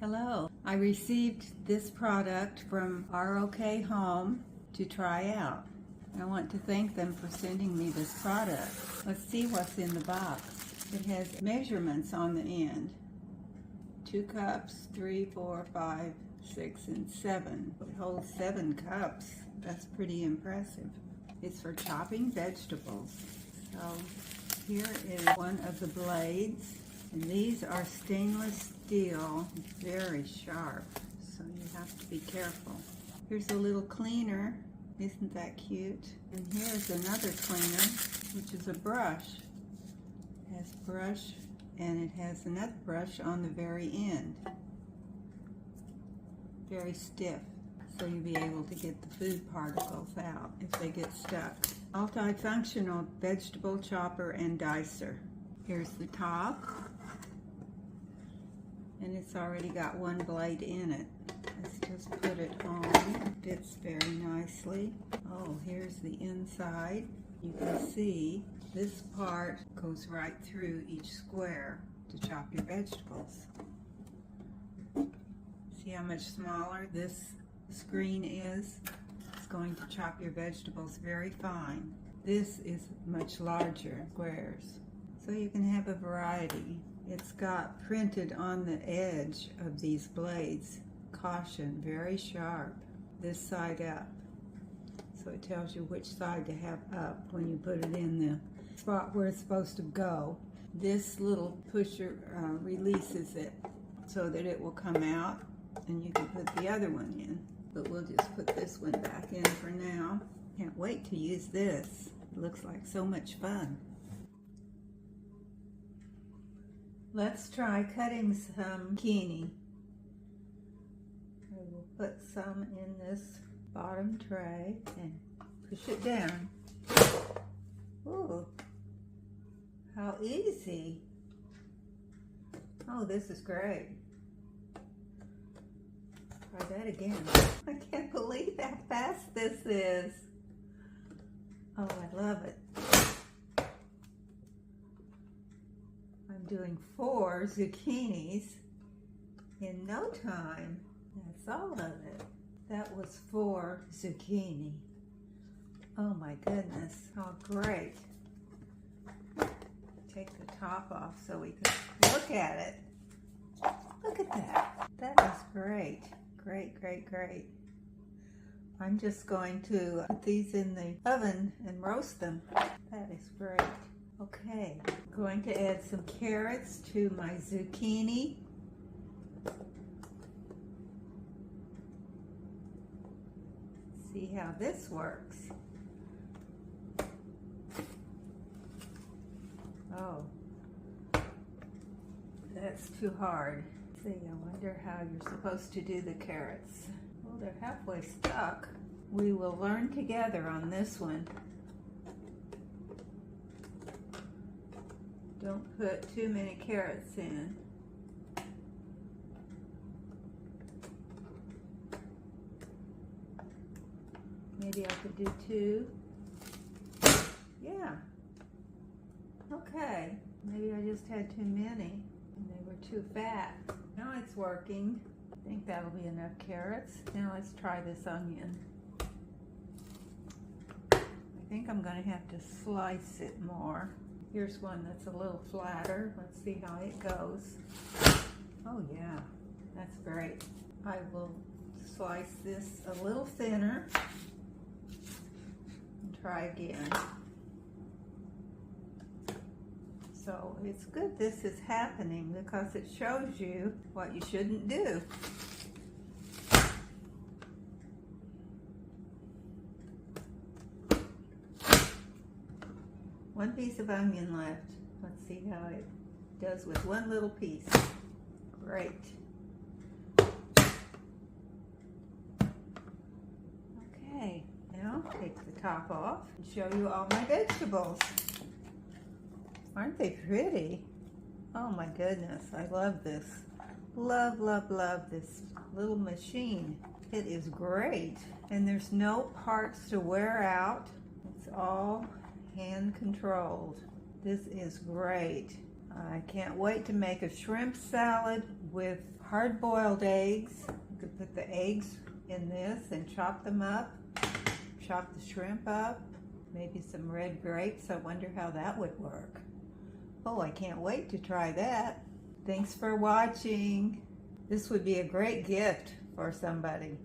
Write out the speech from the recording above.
Hello, I received this product from ROK Home to try out. I want to thank them for sending me this product. Let's see what's in the box. It has measurements on the end. 2 cups, 3, 4, 5, 6, and 7. It holds 7 cups. That's pretty impressive. It's for chopping vegetables. So here is one of the blades. And these are stainless steel, very sharp, so you have to be careful. Here's a little cleaner. Isn't that cute? And here's another cleaner, which is a brush. It has brush, and it has another brush on the very end. Very stiff, so you'll be able to get the food particles out if they get stuck. Multifunctional vegetable chopper and dicer. Here's the top. And it's already got one blade in it. Let's just put it on. It fits very nicely. Oh, here's the inside. You can see this part goes right through each square to chop your vegetables. See how much smaller this screen is? It's going to chop your vegetables very fine. This is much larger squares, so you can have a variety. It's got printed on the edge of these blades, caution, very sharp, this side up. So it tells you which side to have up when you put it in the spot where it's supposed to go. This little pusher releases it so that it will come out and you can put the other one in. But we'll just put this one back in for now. Can't wait to use this. It looks like so much fun. Let's try cutting some zucchini. We will put some in this bottom tray and push it down. Ooh, how easy. Oh, this is great. Try that again. I can't believe how fast this is. Oh, I love it. Doing 4 zucchinis in no time. That's all of it. That was 4 zucchini. Oh my goodness, how great. Take the top off so we can look at it. Look at that. That is great. Great, great, great. I'm just going to put these in the oven and roast them. That is great. Okay, I'm going to add some carrots to my zucchini. See how this works. Oh, that's too hard. Let's see, I wonder how you're supposed to do the carrots. Well, they're halfway stuck. We will learn together on this one. Don't put too many carrots in. Maybe I could do 2. Yeah. Okay. Maybe I just had too many and they were too fat. Now it's working. I think that'll be enough carrots. Now let's try this onion. I think I'm going to have to slice it more. Here's one that's a little flatter. Let's see how it goes. Oh yeah, that's great. I will slice this a little thinner and try again. So it's good this is happening because it shows you what you shouldn't do. One piece of onion left. Let's see how it does with one little piece. Great. Okay, now take the top off and show you all my vegetables. Aren't they pretty? Oh my goodness, I love this. Love, love, love this little machine. It is great. And there's no parts to wear out. It's all hand controlled. This is great. I can't wait to make a shrimp salad with hard-boiled eggs. You could put the eggs in this and chop them up. Chop the shrimp up. Maybe some red grapes. I wonder how that would work. Oh, I can't wait to try that. Thanks for watching. This would be a great gift for somebody.